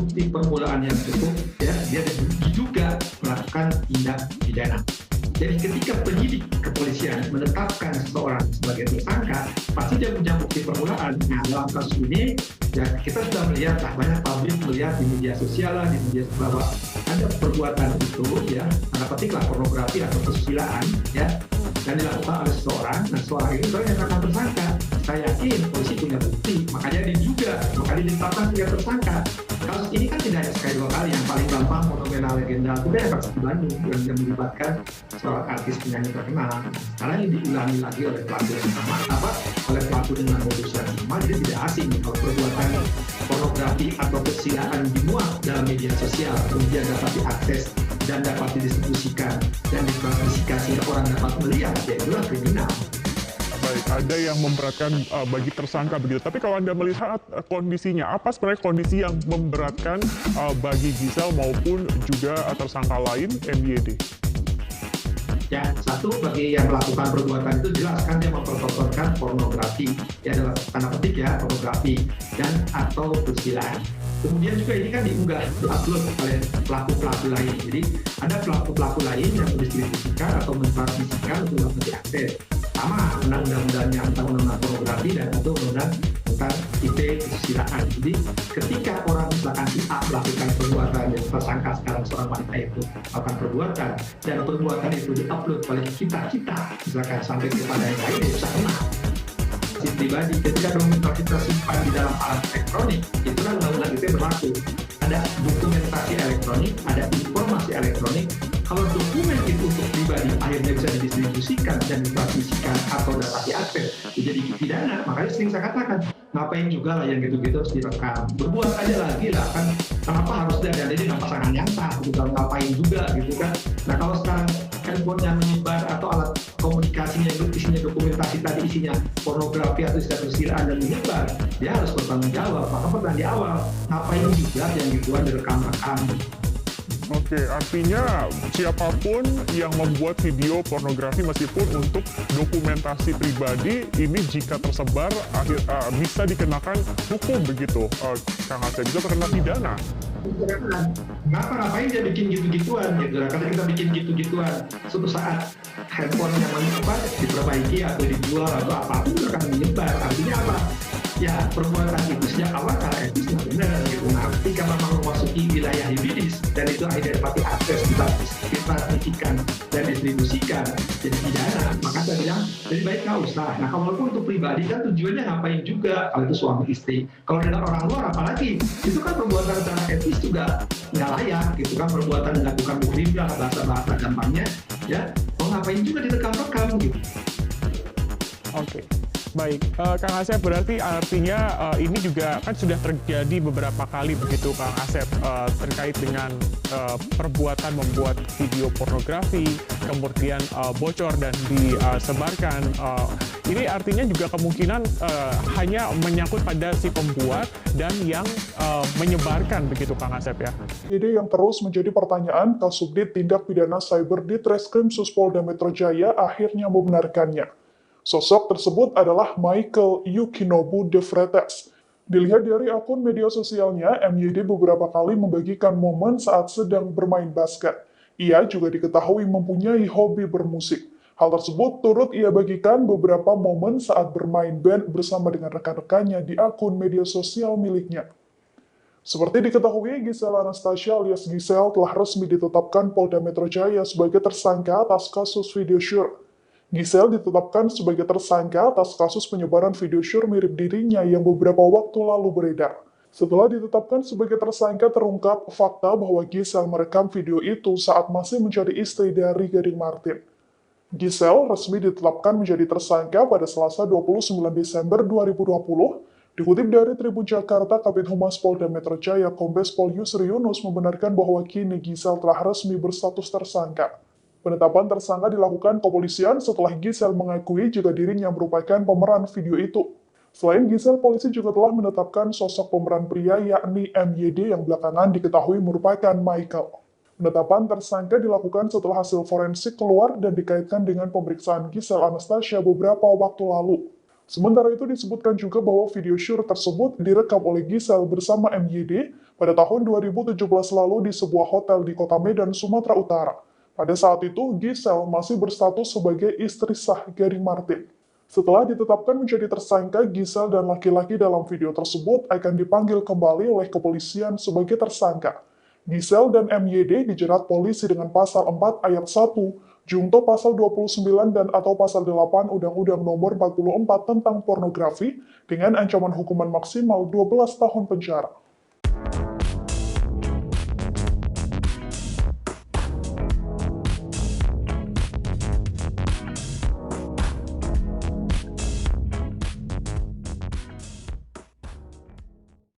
bukti permulaan yang cukup, ya, dia diduga melakukan tindak pidana. Jadi ketika penyidik kepolisian menetapkan seseorang sebagai tersangka, pasti dia punya bukti permulaan. Nah, dalam kasus ini, ya kita sudah melihat, banyak publik melihat di media sosial, di media bahwa ada perbuatan itu, ya, tanda petik lah pornografi atau kesusilaan, ya, dan dilakukan oleh seseorang. Nah, seseorang itu yang akan tersangka. Saya yakin polisi punya bukti, makanya diduga, makanya ditetapkan sebagai tersangka. Kasus ini kan tidak hanya sekali dua kali, yang paling gampang monumental legenda itu kan kasus di Bandung yang melibatkan seorang artis penyanyi terkenal. Sekarang ini diulangi lagi oleh pelaku yang sama, oleh pelaku dengan modus yang sama. Jadi tidak asing kalau perbuatan pornografi atau kesusilaan dimuat dalam media sosial, kemudian dapat diakses dan dapat didistribusikan dan ditransmisikan sehingga orang dapat melihat, ya itulah kriminal. Baik, ada yang memberatkan bagi tersangka begitu. Tapi kalau Anda melihat kondisinya, apa sebenarnya kondisi yang memberatkan bagi Gisel maupun juga tersangka lain MYD? Ya, satu, bagi yang melakukan perbuatan itu jelas kan dia mempertontonkan pornografi, ya dalam tanda petik ya, pornografi dan atau kesusilaan. Kemudian juga ini kan diunggah, diupload oleh pelaku-pelaku lain. Jadi ada pelaku-pelaku lain yang mendistribusikan atau mentransmisikan untuk dapat diakses. Sama undang-undangnya tentang undang-undang pornografi dan atau undang tentang IT kesusilaan. Jadi ketika orang misalkan si A melakukan perbuatan yang tersangka sekarang seorang wanita itu melakukan perbuatan dan perbuatan itu diupload oleh kita misalkan sampai kepada yang lain, bisa kena pribadi. Ketika dokumentasi kita simpan di dalam alat elektronik, itulah undang-undang itu berlaku. Ada dokumentasi elektronik, ada informasi elektronik. Kalau dokumen itu untuk pribadi akhirnya bisa didistribusikan dan ditransmisikan atau dapat diakses menjadi pidana, makanya sering saya katakan ngapain juga lah yang gitu-gitu harus direkam, berbuat aja lagi lah kan, kenapa harus ada dengan pasangan yang sah, bukan ngapain juga gitu kan. Nah kalau sekarang handphonenya menyebar atau alat komunikasinya isinya dokumentasi tadi isinya pornografi atau istilah kesusilaan dan menyebar, dia harus bertanggung jawab. Maka pertanyaan di awal, ngapain juga yang dibuat direkam-rekam. Oke, artinya siapapun yang membuat video pornografi meskipun untuk dokumentasi pribadi ini jika tersebar bisa dikenakan hukum begitu, Kang Asep, bisa terkena pidana. Ngapain dia bikin gitu-gituan gitu. Karena kita bikin gitu-gituan, suatu saat handphonenya diperbaiki atau dijual atau apapun akan menyebar. Artinya apa? Ya perbuatan itu sejak awal cara etisnya benar gitu. Nah, ketika memang memasuki wilayah yuridis dan itu akhirnya dapat diakses, ditransmisikan dan distribusikan jadi pidana, maka saya bilang lebih baik nggak usah. Nah, kalau untuk pribadi kan tujuannya ngapain juga kalau itu suami istri. Kalau dengan orang luar apalagi itu kan perbuatan secara etis juga nggak layak gitu kan, perbuatan dilakukan kriminal bahasa gampangnya ya. Mau ngapain juga direkam-rekam gitu. Oke. Baik, Kang Asep, berarti artinya ini juga kan sudah terjadi beberapa kali begitu, Kang Asep, terkait dengan perbuatan membuat video pornografi, kemudian bocor dan disebarkan. Ini artinya juga kemungkinan hanya menyangkut pada si pembuat dan yang menyebarkan begitu, Kang Asep ya? Ini yang terus menjadi pertanyaan, Kasubdit Tindak Pidana Cyber di Treskrim Suspolda Metro Jaya akhirnya membenarkannya. Sosok tersebut adalah Michael Yukinobu De Freitas. Dilihat dari akun media sosialnya, MYD beberapa kali membagikan momen saat sedang bermain basket. Ia juga diketahui mempunyai hobi bermusik. Hal tersebut turut ia bagikan beberapa momen saat bermain band bersama dengan rekan-rekannya di akun media sosial miliknya. Seperti diketahui, Gisel Anastasia alias Gisel telah resmi ditetapkan Polda Metro Jaya sebagai tersangka atas kasus video syur. Gisel ditetapkan sebagai tersangka atas kasus penyebaran video syur mirip dirinya yang beberapa waktu lalu beredar. Setelah ditetapkan sebagai tersangka, terungkap fakta bahwa Gisel merekam video itu saat masih menjadi istri dari Gading Martin. Gisel resmi ditetapkan menjadi tersangka pada Selasa 29 Desember 2020. Dikutip dari Tribun Jakarta, Kabid Humas Polda Metro Jaya Kombes Pol Yusri Yunus membenarkan bahwa kini Gisel telah resmi berstatus tersangka. Penetapan tersangka dilakukan kepolisian setelah Gisel mengakui jika dirinya merupakan pemeran video itu. Selain Gisel, polisi juga telah menetapkan sosok pemeran pria yakni MYD yang belakangan diketahui merupakan Michael. Penetapan tersangka dilakukan setelah hasil forensik keluar dan dikaitkan dengan pemeriksaan Gisel Anastasia beberapa waktu lalu. Sementara itu disebutkan juga bahwa video syur tersebut direkam oleh Gisel bersama MYD pada tahun 2017 lalu di sebuah hotel di kota Medan, Sumatera Utara. Pada saat itu, Giselle masih berstatus sebagai istri sah Gary Martin. Setelah ditetapkan menjadi tersangka, Giselle dan laki-laki dalam video tersebut akan dipanggil kembali oleh kepolisian sebagai tersangka. Giselle dan MYD dijerat polisi dengan pasal 4 ayat 1, Junto pasal 29 dan atau pasal 8 Undang-Undang Nomor 44 tentang pornografi dengan ancaman hukuman maksimal 12 tahun penjara.